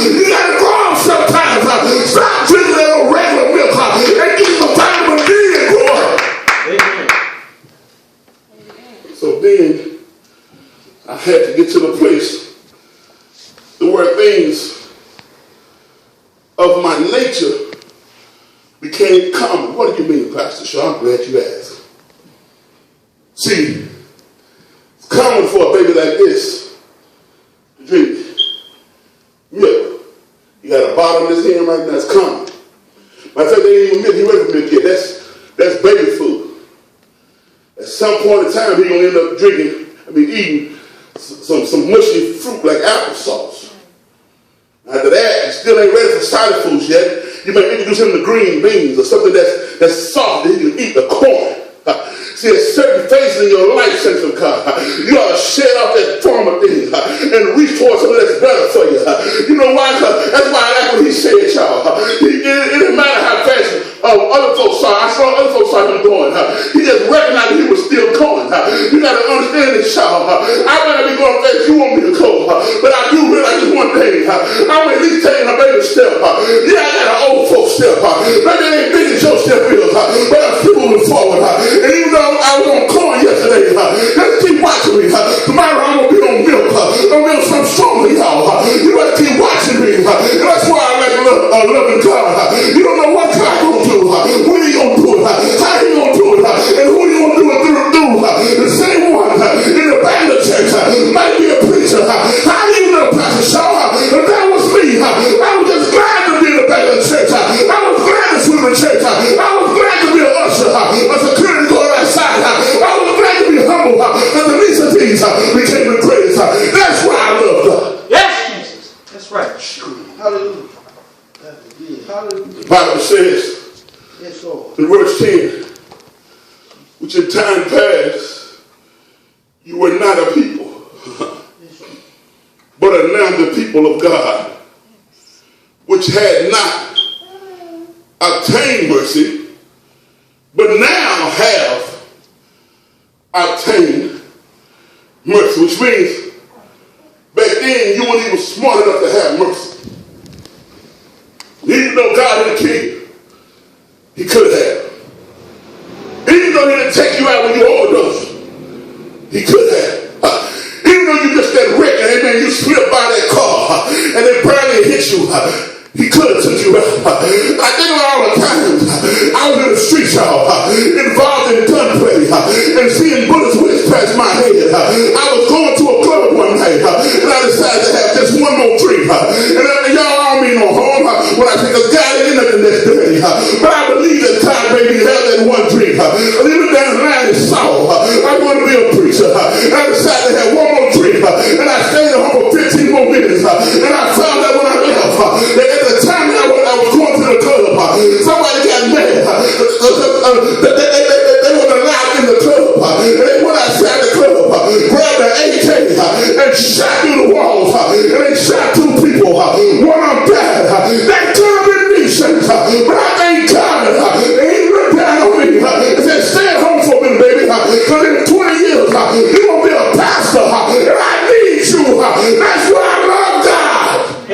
You got to grow up sometimes. Stop drinking that old regular milk and get some vitamin D and grow up. Amen. So then I had to get to the place where things of my nature became common. What do you mean, Pastor Shaw? I'm glad you asked. See, it's common for a baby like this to drink milk. You got a bottle in his hand right now, it's common. Matter of fact, they ain't even milk, he ready for milk yet. That's baby food. At some point in time, he's gonna end up eating some mushy fruit like applesauce. After that, he still ain't ready for solid foods yet. You may introduce him to green beans or something that's soft that he can eat, the corn. See, there's certain phases in your life, saints of God. You ought to shed off that former thing and reach towards something that's better for you. You know why? That's why I like what he said, y'all. It didn't matter how fast other folks saw. I saw other folks saw him going. He just recognized that he was still going. You got to understand this, y'all. I might not be going fast you want me to go, but I do realize this one thing. I'm at least taking a baby step. Yeah, I got an old folks step. Maybe it ain't big as your step is, but I'm still moving forward. And even though I was on corn yesterday, let's keep watching me. Tomorrow I'm going to be on milk. I'm going to be something stronger, y'all. You better keep watching me. And that's why I like loving God. You don't know what God going to do. When he going to do it. How he going to do it. And who he going to do it through. The same one in the back of the church might be a preacher. How do you know, Pastor Shaw? If that was me, I was just glad to be in the back of the church. I was glad to sweep the church. I was glad to be an usher, a security guard outside. I was glad to be humble. And the least of these became the greatest. That's why I love God. Yes, Jesus. That's right. Hallelujah. Hallelujah. The Bible says, yes, Lord, in verse 10, which in time past you were not a people, but are now the people of God, which had not obtained mercy, but now have obtained mercy. Which means back then you weren't even smart enough to have mercy. Even though God didn't kill you, he could have. Even though he didn't take you out when you overdosed, he could have. Even though you just that wreck and amen, you slipped by that car and it barely hit you, he could have took you out. I think about all the times I was in the streets, y'all, involved in gunplay and seeing bullets whiz past my head. I was going to a club one night and I decided to have just one more drink. And y'all, I don't mean no harm when I think of God ain't nothing that's dirty. But